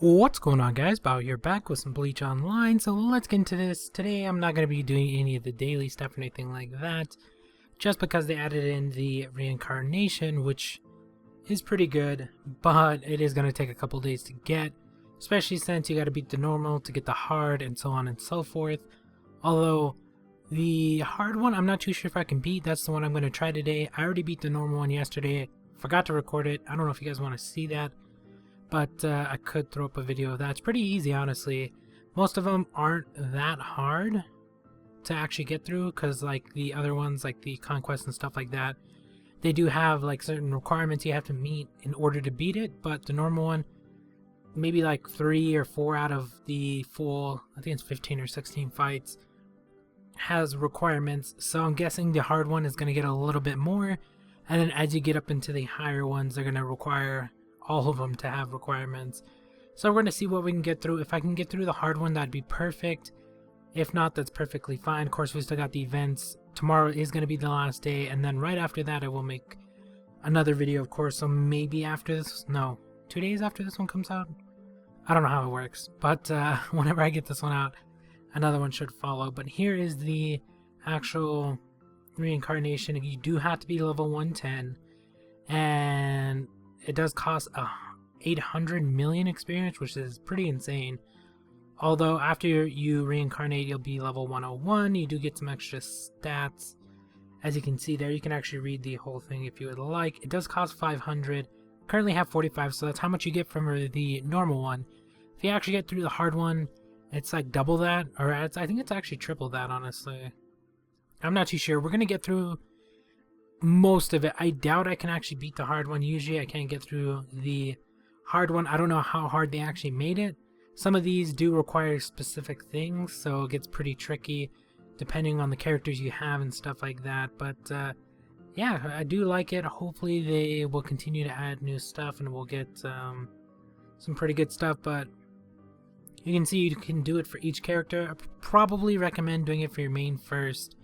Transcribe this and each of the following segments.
What's going on, guys? Bao here, back with some Bleach Online. So let's get into this. Today I'm not going to be doing any of the daily stuff or anything like that, just because they added in the Reincarnation, which is pretty good, but it is going to take a couple days to get, especially since you got to beat the normal to get the hard and so on and so forth. Although the hard one I'm not too sure if I can beat. That's the one I'm going to try today. I already beat the normal one yesterday, forgot to record it. I don't know if you guys want to see that, but I could throw up a video of that. It's pretty easy, honestly. Most of them aren't that hard to actually get through, because like the other ones, like the conquest and stuff like that, they do have like certain requirements you have to meet in order to beat it. But the normal one, maybe like 3 or 4 out of the full, I think it's 15 or 16 fights, has requirements. So I'm guessing the hard one is going to get a little bit more, and then as you get up into the higher ones, they're going to require all of them to have requirements. So we're going to see what we can get through. If I can get through the hard one, that'd be perfect. If not, that's perfectly fine. Of course, we still got the events. Tomorrow is going to be the last day, and then right after that I will make another video, of course. So maybe after this, no, 2 days after this one comes out, I don't know how it works, but whenever I get this one out, another one should follow. But here is the actual Reincarnation. You do have to be level 110, and it does cost 800 million experience, which is pretty insane. Although after you reincarnate, you'll be level 101. You do get some extra stats. As you can see there, you can actually read the whole thing if you would like. It does cost 500. Currently have 45, so that's how much you get from the normal one. If you actually get through the hard one, it's like double that, or I think it's actually triple that, honestly. I'm not too sure. We're going to get through most of it. I doubt I can actually beat the hard one. Usually I can't get through the hard one. I don't know how hard they actually made it. Some of these do require specific things, so it gets pretty tricky depending on the characters you have and stuff like that. But yeah, I do like it. Hopefully they will continue to add new stuff and we'll get some pretty good stuff. But you can see you can do it for each character. I probably recommend doing it for your main first,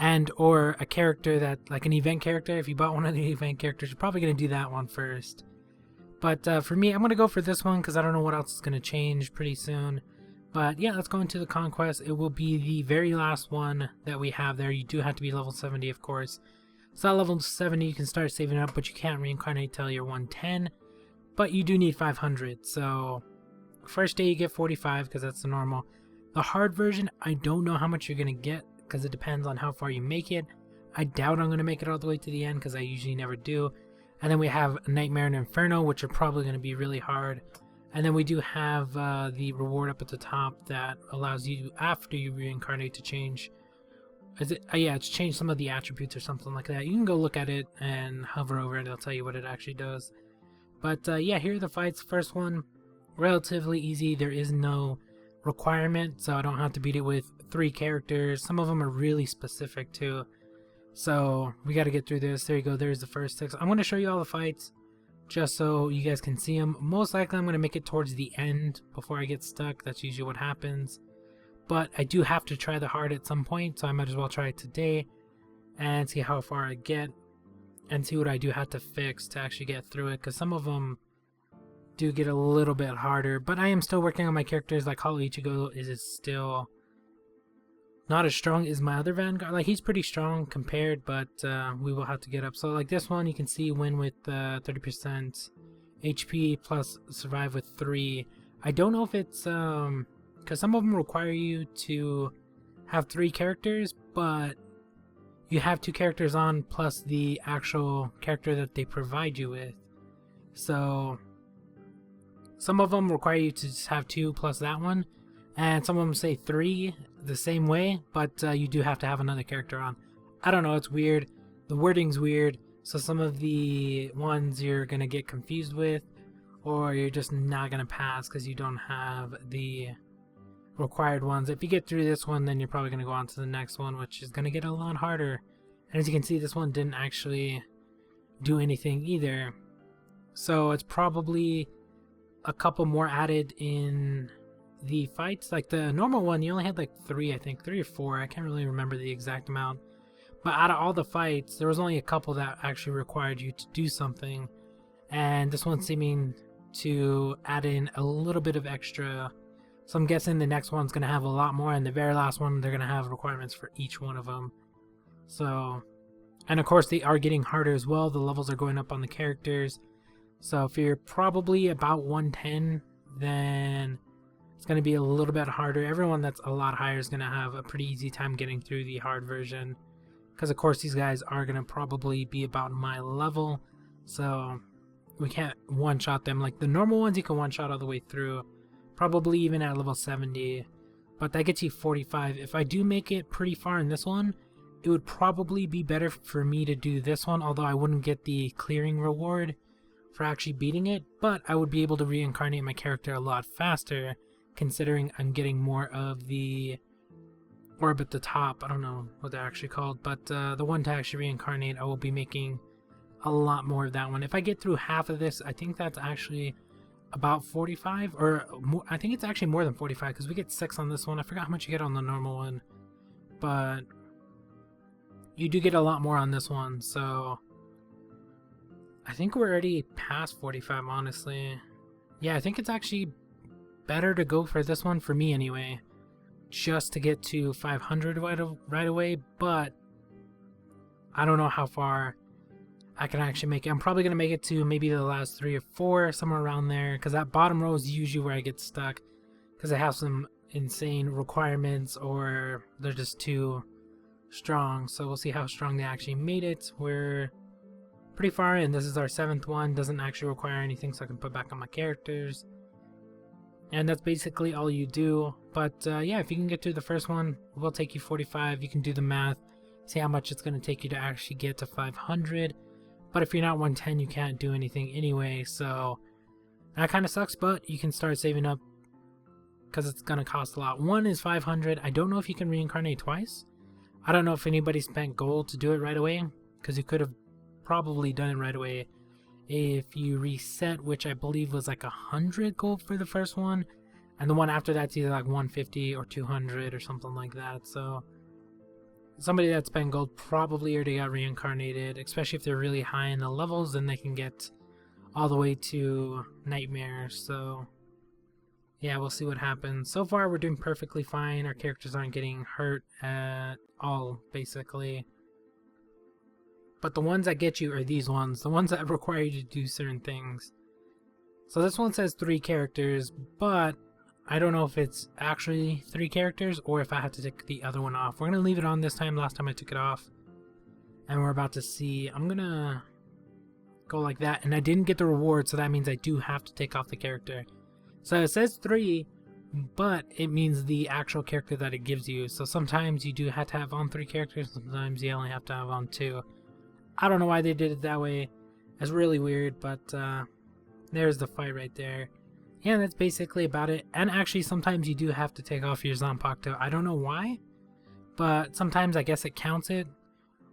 and or a character that, like an event character. If you bought one of the event characters, you're probably going to do that one first. But for me, I'm going to go for this one because I don't know what else is going to change pretty soon. But yeah, let's go into the conquest. It will be the very last one that we have there. You do have to be level 70, of course. So at level 70 you can start saving up, but you can't reincarnate till you're 110. But you do need 500. So first day you get 45 because that's the normal. The hard version, I don't know how much you're going to get, because it depends on how far you make it. I doubt I'm going to make it all the way to the end, because I usually never do. And then we have Nightmare and Inferno, which are probably going to be really hard. And then we do have the reward up at the top that allows you, after you reincarnate, to change. Is it? Yeah, it's changed some of the attributes or something like that. You can go look at it and hover over it. It'll tell you what it actually does. But yeah, here are the fights. First one, relatively easy. There is no requirement, so I don't have to beat it with 3 characters. Some of them are really specific too, so we got to get through this. There you go, there's the first 6. I'm going to show you all the fights just so you guys can see them. Most likely I'm going to make it towards the end before I get stuck. That's usually what happens, but I do have to try the hard at some point, so I might as well try it today and see how far I get and see what I do have to fix to actually get through it, because some of them do get a little bit harder. But I am still working on my characters. Like Hollow Ichigo is still not as strong as my other Vanguard. Like, he's pretty strong compared, but we will have to get up. So like this one, you can see win with 30% HP plus survive with 3. I don't know if it's because some of them require you to have 3 characters, but you have 2 characters on plus the actual character that they provide you with. So some of them require you to just have 2 plus that one, and some of them say 3 the same way, but you do have to have another character on. I don't know, it's weird. The wording's weird, so some of the ones you're going to get confused with, or you're just not going to pass because you don't have the required ones. If you get through this one, then you're probably going to go on to the next one, which is going to get a lot harder. And as you can see, this one didn't actually do anything either. So it's probably a couple more added in the fights. Like the normal one, you only had like 3, I think 3 or 4, I can't really remember the exact amount, but out of all the fights there was only a couple that actually required you to do something, and this one seeming to add in a little bit of extra. So I'm guessing the next one's going to have a lot more, and the very last one, they're going to have requirements for each one of them. So, and of course they are getting harder as well. The levels are going up on the characters. So if you're probably about 110, then it's going to be a little bit harder. Everyone that's a lot higher is going to have a pretty easy time getting through the hard version. Because of course these guys are going to probably be about my level. So we can't one-shot them. Like the normal ones you can one-shot all the way through. Probably even at level 70. But that gets you 45. If I do make it pretty far in this one, it would probably be better for me to do this one. Although I wouldn't get the clearing reward for actually beating it. But I would be able to reincarnate my character a lot faster. Considering I'm getting more of the orb at the top. I don't know what they're actually called. But the one to actually reincarnate, I will be making a lot more of that one. If I get through half of this, I think that's actually about 45, or more, I think it's actually more than 45 because we get 6 on this one. I forgot how much you get on the normal one, but you do get a lot more on this one. So I think we're already past 45, honestly. Yeah, I think it's actually better to go for this one, for me anyway, just to get to 500 right away. But I don't know how far I can actually make it. I'm probably going to make it to maybe the last 3 or 4, somewhere around there, because that bottom row is usually where I get stuck, because I have some insane requirements or they're just too strong. So we'll see how strong they actually made it. We're pretty far in. This is our 7th one. Doesn't actually require anything, so I can put back on my characters. And that's basically all you do. But yeah, if you can get through the first one, it will take you 45. You can do the math, see how much it's going to take you to actually get to 500. But if you're not 110, you can't do anything anyway, so that kind of sucks. But you can start saving up because it's going to cost a lot. One is 500. I don't know if you can reincarnate twice. I don't know if anybody spent gold to do it right away, because you could have probably done it right away if you reset, which I believe was like 100 gold for the first one, and the one after that's either like 150 or 200 or something like that. So somebody that spent gold probably already got reincarnated, especially if they're really high in the levels, then they can get all the way to Nightmare. So yeah, we'll see what happens. So far we're doing perfectly fine. Our characters aren't getting hurt at all, basically. But the ones that get you are these ones, the ones that require you to do certain things. So this one says 3 characters, but I don't know if it's actually 3 characters or if I have to take the other one off. We're going to leave it on this time. Last time I took it off. And we're about to see. I'm going to go like that. And I didn't get the reward, so that means I do have to take off the character. So it says 3, but it means the actual character that it gives you. So sometimes you do have to have on 3 characters. Sometimes you only have to have on 2. I don't know why they did it that way. It's really weird, but there's the fight right there. Yeah, that's basically about it. And actually, sometimes you do have to take off your Zanpakuto. I don't know why, but sometimes I guess it counts it.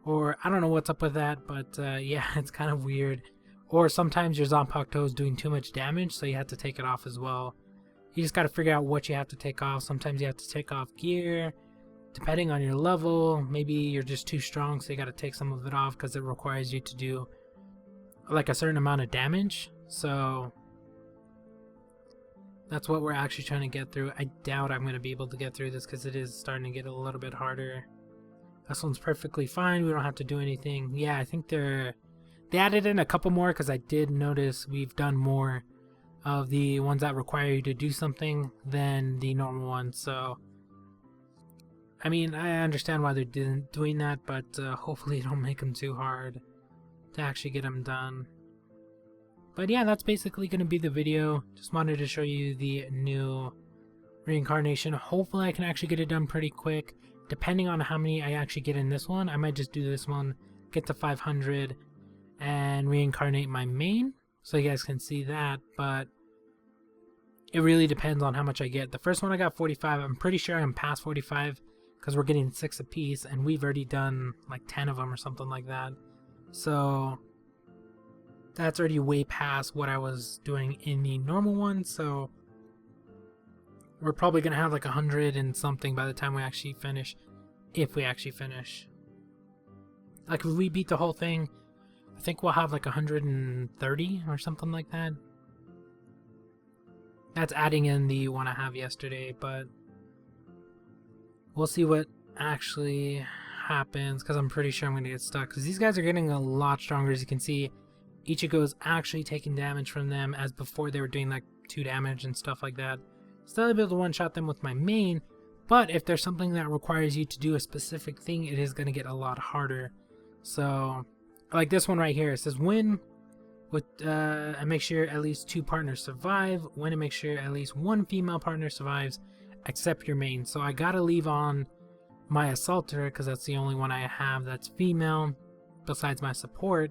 Or I don't know what's up with that, but yeah, it's kind of weird. Or sometimes your Zanpakuto is doing too much damage, so you have to take it off as well. You just got to figure out what you have to take off. Sometimes you have to take off gear, depending on your level. Maybe you're just too strong, so you got to take some of it off because it requires you to do like a certain amount of damage. So that's what we're actually trying to get through. I doubt I'm going to be able to get through this because it is starting to get a little bit harder. This one's perfectly fine. We don't have to do anything. Yeah, I think they added in a couple more because I did notice we've done more of the ones that require you to do something than the normal ones. So, I mean, I understand why they're doing that, but hopefully it don't make them too hard to actually get them done. But yeah, that's basically going to be the video. Just wanted to show you the new Reincarnation. Hopefully I can actually get it done pretty quick. Depending on how many I actually get in this one, I might just do this one, get to 500, and reincarnate my main, so you guys can see that. But it really depends on how much I get. The first one I got 45. I'm pretty sure I'm past 45 because we're getting 6 apiece, and we've already done like 10 of them or something like that. So that's already way past what I was doing in the normal one. So we're probably gonna have like 100 and something by the time we actually finish, if we actually finish. Like if we beat the whole thing, I think we'll have like 130 or something like that. That's adding in the one I have yesterday, but we'll see what actually happens, because I'm pretty sure I'm going to get stuck, because these guys are getting a lot stronger. As you can see, Ichigo's actually taking damage from them, as before they were doing like 2 damage and stuff like that. Still able to one-shot them with my main, but if there's something that requires you to do a specific thing, it is going to get a lot harder. So, like this one right here, it says win with and make sure at least 2 partners survive. Win and make sure at least 1 female partner survives, except your main. So I gotta leave on my assaulter, because that's the only one I have that's female, besides my support.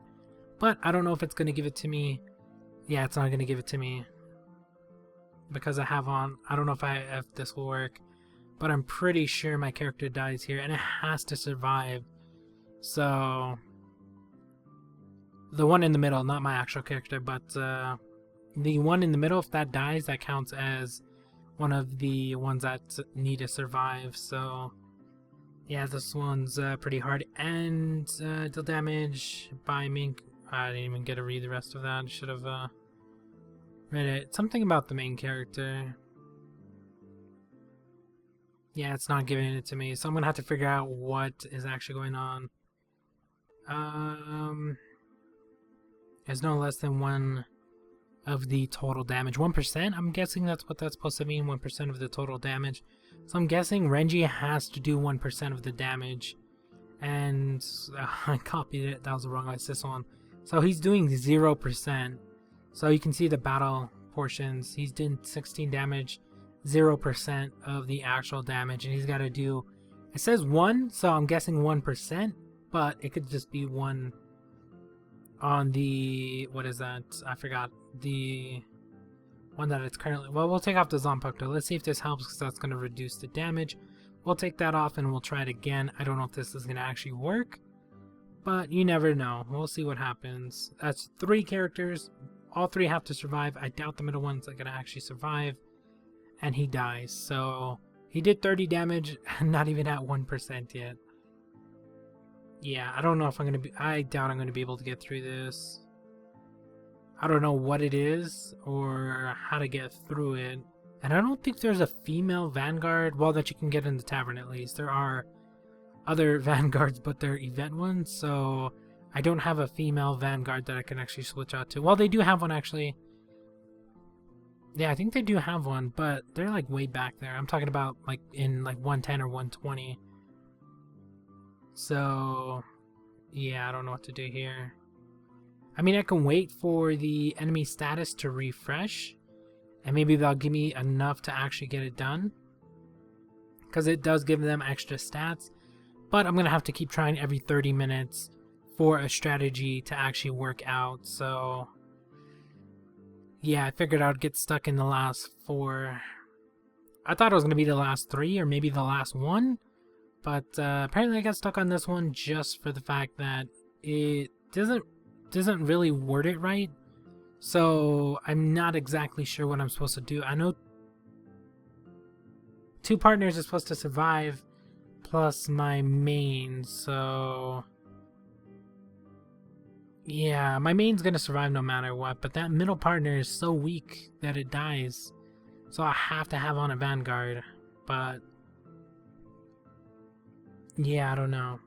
But I don't know if it's going to give it to me. Yeah, it's not going to give it to me, because I have on, I don't know if this will work, but I'm pretty sure my character dies here, and it has to survive. So the one in the middle, not my actual character, but the one in the middle, if that dies, that counts as one of the ones that need to survive. So yeah, this one's pretty hard. And deal damage by main. I didn't even get to read the rest of that. Should have read it. Something about the main character. Yeah, it's not giving it to me, so I'm gonna have to figure out what is actually going on. There's no less than 1 of the total damage. 1%? I'm guessing that's what that's supposed to mean, 1% of the total damage. So I'm guessing Renji has to do 1% of the damage. And I copied it, that was the wrong one, it's this one. So he's doing 0%. So you can see the battle portions. He's doing 16 damage, 0% of the actual damage. And he's got to do, it says 1, so I'm guessing 1%. But it could just be 1 on the, what is that? I forgot. The one that it's currently, well, we'll take off the Zanpakuto. Let's see if this helps, because that's going to reduce the damage. We'll take that off and we'll try it again. I don't know if this is going to actually work, but you never know. We'll see what happens. That's 3 characters. All 3 have to survive. I doubt the middle one's going to actually survive. And he dies. So he did 30 damage and not even at 1% yet. Yeah, I don't know if I'm going to be... I doubt I'm going to be able to get through this. I don't know what it is or how to get through it. And I don't think there's a female Vanguard, well, that you can get in the tavern at least. There are other Vanguards, but they're event ones, so I don't have a female Vanguard that I can actually switch out to. Well, they do have one, actually. Yeah, I think they do have one, but they're like way back there. I'm talking about like in like 110 or 120. So, yeah, I don't know what to do here. I mean, I can wait for the enemy status to refresh, and maybe they'll give me enough to actually get it done, because it does give them extra stats. But I'm going to have to keep trying every 30 minutes for a strategy to actually work out. So, yeah, I figured I'd get stuck in the last 4. I thought it was going to be the last 3 or maybe the last 1. But apparently I got stuck on this one just for the fact that it doesn't really word it right. So I'm not exactly sure what I'm supposed to do. I know 2 partners are supposed to survive plus my main. So yeah, my main's going to survive no matter what. But that middle partner is so weak that it dies. So I have to have on a Vanguard. But yeah, I don't know.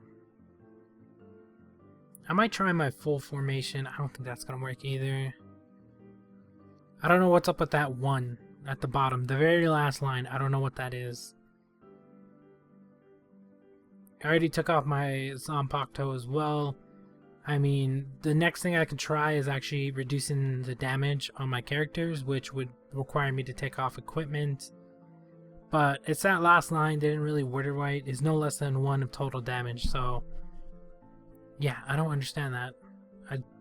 I might try my full formation. I don't think that's going to work either. I don't know what's up with that 1 at the bottom. The very last line. I don't know what that is. I already took off my Zanpakuto as well. I mean, the next thing I could try is actually reducing the damage on my characters, which would require me to take off equipment. But it's that last line, they didn't really word it right, is no less than 1 of total damage. So, yeah, I don't understand that.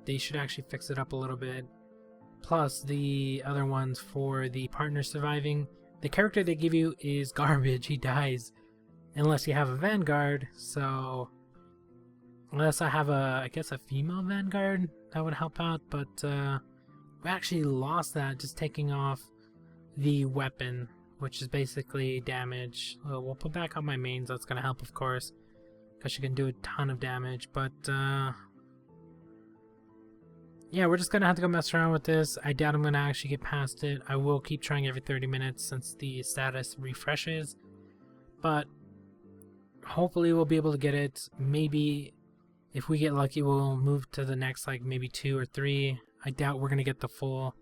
They should actually fix it up a little bit. Plus, the other ones for the partner surviving, the character they give you is garbage. He dies unless you have a Vanguard. So, unless I have I guess a female Vanguard, that would help out. But we actually lost that just taking off the weapon, which is basically damage. We'll put back on my mains. That's going to help, of course, because she can do a ton of damage. But yeah, we're just gonna have to go mess around with this. I doubt I'm gonna actually get past it. I will keep trying every 30 minutes since the status refreshes, but hopefully we'll be able to get it. Maybe if we get lucky, we'll move to the next, like maybe 2 or 3. I doubt we're gonna get the full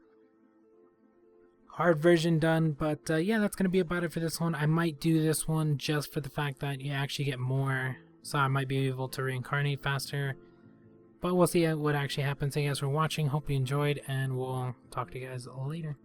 hard version done, but yeah, that's gonna be about it for this one. I might do this one just for the fact that you actually get more, so I might be able to reincarnate faster. But we'll see what actually happens. Thank you guys for watching. Hope you enjoyed, and we'll talk to you guys later.